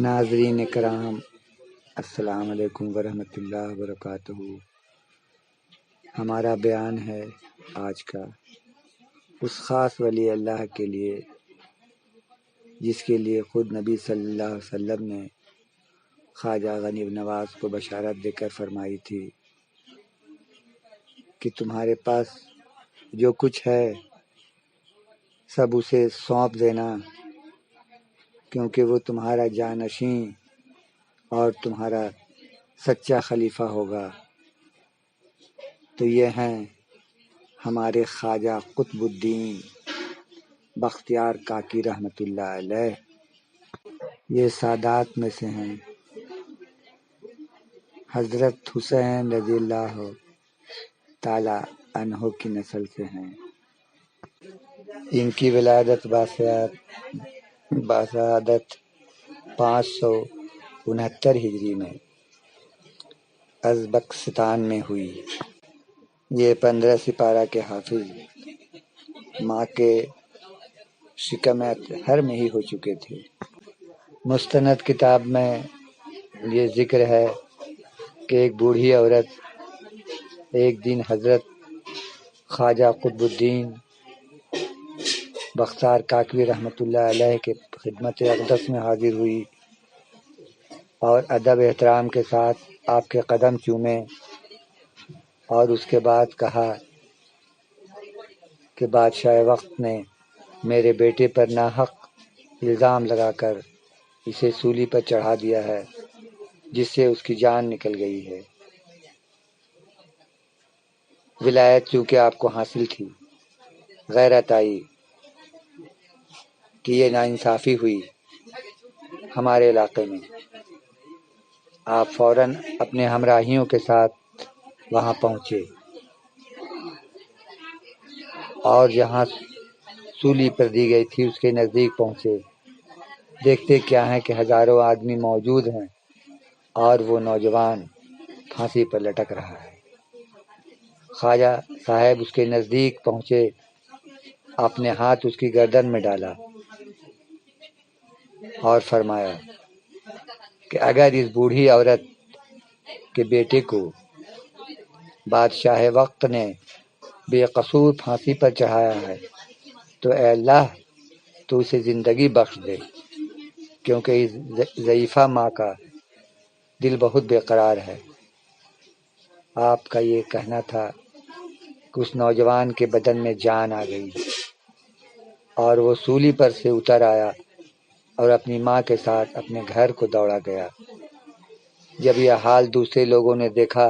ناظرین کرام، السلام علیکم ورحمۃ اللہ وبرکاتہ۔ ہمارا بیان ہے آج کا اس خاص ولی اللہ کے لیے جس کے لیے خود نبی صلی اللہ علیہ وسلم نے خواجہ غنی نواز کو بشارت دے کر فرمائی تھی کہ تمہارے پاس جو کچھ ہے سب اسے سونپ دینا، کیونکہ وہ تمہارا جانشین اور تمہارا سچا خلیفہ ہوگا۔ تو یہ ہیں ہمارے خواجہ قطب الدین بختیار کاکی رحمۃ اللہ علیہ۔ یہ سادات میں سے ہیں، حضرت حسین رضی اللہ تعالی عنہ کی نسل سے ہیں۔ ان کی ولادت باسعادت 569 ہجری میں ازبکستان میں ہوئی۔ یہ 15 سپارہ کے حافظ ماں کے شکم اطہر میں ہی ہو چکے تھے۔ مستند کتاب میں یہ ذکر ہے کہ ایک بوڑھی عورت ایک دن حضرت خواجہ قطب الدین بختیار کاکی رحمۃ اللہ علیہ کے خدمت اقدس میں حاضر ہوئی اور ادب احترام کے ساتھ آپ کے قدم چومے اور اس کے بعد کہا کہ بادشاہ وقت نے میرے بیٹے پر ناحق الزام لگا کر اسے سولی پر چڑھا دیا ہے، جس سے اس کی جان نکل گئی ہے۔ ولایت چونکہ آپ کو حاصل تھی، غیرت آئی کہ یہ ناانصافی ہوئی ہمارے علاقے میں۔ آپ فوراً اپنے ہمراہیوں کے ساتھ وہاں پہنچے اور جہاں سولی پر دی گئی تھی اس کے نزدیک پہنچے۔ دیکھتے کیا ہیں کہ ہزاروں آدمی موجود ہیں اور وہ نوجوان پھانسی پر لٹک رہا ہے۔ خواجہ صاحب اس کے نزدیک پہنچے، اپنے ہاتھ اس کی گردن میں ڈالا اور فرمایا کہ اگر اس بوڑھی عورت کے بیٹے کو بادشاہ وقت نے بے قصور پھانسی پر چڑھایا ہے تو اے اللہ تو اسے زندگی بخش دے، کیونکہ اس ضعیفہ ماں کا دل بہت بے قرار ہے۔ آپ کا یہ کہنا تھا کہ اس نوجوان کے بدن میں جان آ گئی اور وہ سولی پر سے اتر آیا اور اپنی ماں کے ساتھ اپنے گھر کو دوڑا گیا۔ جب یہ حال دوسرے لوگوں نے دیکھا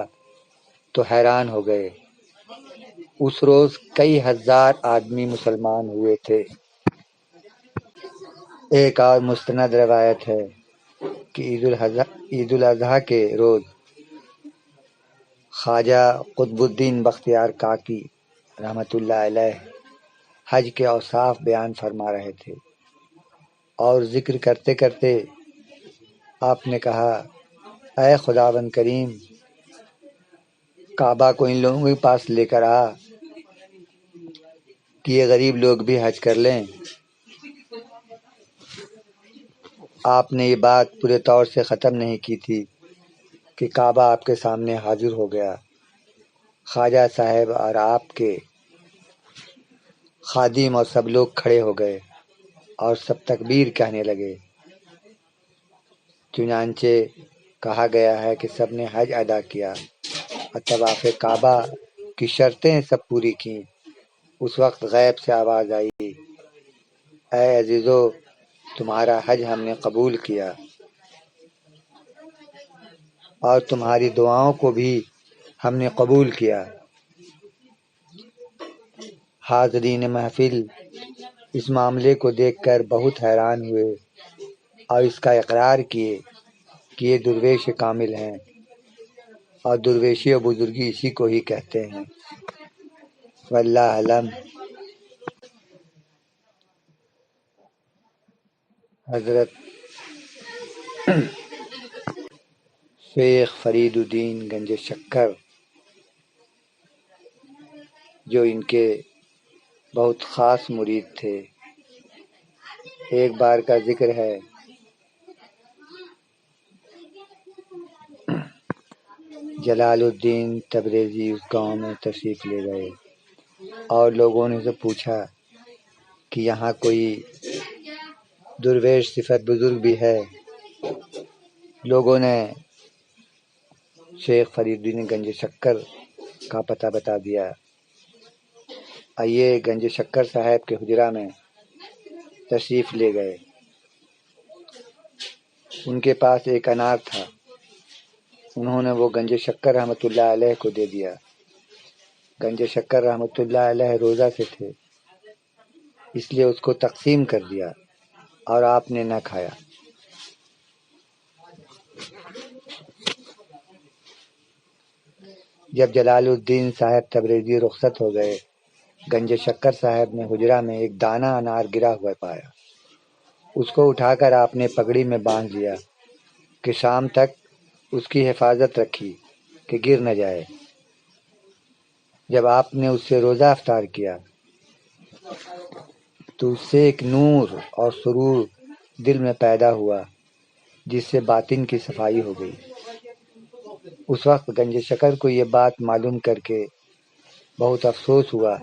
تو حیران ہو گئے۔ اس روز کئی ہزار آدمی مسلمان ہوئے تھے۔ ایک اور مستند روایت ہے کہ عید الاضحیٰ کے روز خواجہ قطب الدین بختیار کاکی رحمۃ اللہ علیہ حج کے اوصاف بیان فرما رہے تھے اور ذکر کرتے کرتے آپ نے کہا، اے خداوند کریم، کعبہ کو ان لوگوں کے پاس لے کر آ کہ یہ غریب لوگ بھی حج کر لیں۔ آپ نے یہ بات پورے طور سے ختم نہیں کی تھی کہ کعبہ آپ کے سامنے حاضر ہو گیا۔ خواجہ صاحب اور آپ کے خادم اور سب لوگ کھڑے ہو گئے اور سب تکبیر کہنے لگے۔ چنانچہ کہا گیا ہے کہ سب نے حج ادا کیا اور طواف کعبہ کی شرطیں سب پوری کیں۔ اس وقت غیب سے آواز آئی، اے عزیزو، تمہارا حج ہم نے قبول کیا اور تمہاری دعاؤں کو بھی ہم نے قبول کیا۔ حاضرین محفل اس معاملے کو دیکھ کر بہت حیران ہوئے اور اس کا اقرار کیے کہ یہ درویش کامل ہیں اور درویشی و بزرگی اسی کو ہی کہتے ہیں۔ واللہ علم۔ حضرت شیخ فرید الدین گنج شکر جو ان کے بہت خاص مرید تھے، ایک بار کا ذکر ہے جلال الدین تبریزی اس گاؤں میں تشریف لے گئے اور لوگوں نے اسے پوچھا کہ یہاں کوئی درویش صفت بزرگ بھی ہے۔ لوگوں نے شیخ فرید الدین گنج شکر کا پتہ بتا دیا۔ آئیے گنج شکر صاحب کے حجرہ میں تشریف لے گئے۔ ان کے پاس ایک انار تھا، انہوں نے وہ گنج شکر رحمۃ اللہ علیہ کو دے دیا۔ گنج شکر رحمۃ اللہ علیہ روزہ سے تھے، اس لیے اس کو تقسیم کر دیا اور آپ نے نہ کھایا۔ جب جلال الدین صاحب تبریزی رخصت ہو گئے، گنج شکر صاحب نے حجرہ میں ایک دانہ انار گرا ہوا پایا۔ اس کو اٹھا کر آپ نے پگڑی میں باندھ دیا کہ شام تک اس کی حفاظت رکھی کہ گر نہ جائے۔ جب آپ نے اس سے روزہ افطار کیا تو اس سے ایک نور اور سرور دل میں پیدا ہوا جس سے باطن کی صفائی ہو گئی۔ اس وقت گنج شکر کو یہ بات معلوم کر کے بہت افسوس ہوا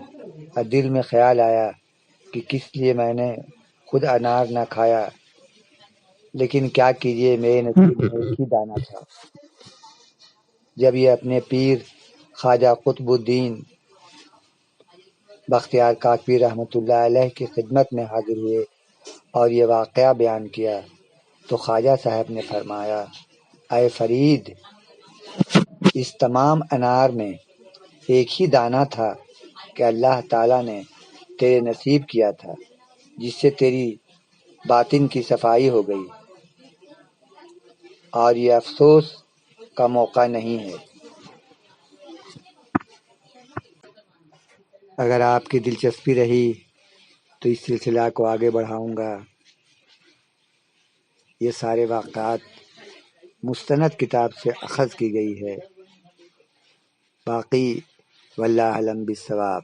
اور دل میں خیال آیا کہ کس لیے میں نے خود انار نہ کھایا، لیکن کیا کیجیے میرے نصیب میں ایک ہی دانہ تھا۔ جب یہ اپنے پیر خواجہ قطب الدین بختیار کاکڑی رحمۃ اللہ علیہ کی خدمت میں حاضر ہوئے اور یہ واقعہ بیان کیا تو خواجہ صاحب نے فرمایا، اے فرید، اس تمام انار میں ایک ہی دانہ تھا کہ اللہ تعالیٰ نے تیرے نصیب کیا تھا، جس سے تیری باطن کی صفائی ہو گئی، اور یہ افسوس کا موقع نہیں ہے۔ اگر آپ کی دلچسپی رہی تو اس سلسلہ کو آگے بڑھاؤں گا۔ یہ سارے واقعات مستند کتاب سے اخذ کی گئی ہے، باقی واللہ اعلم بالصواب۔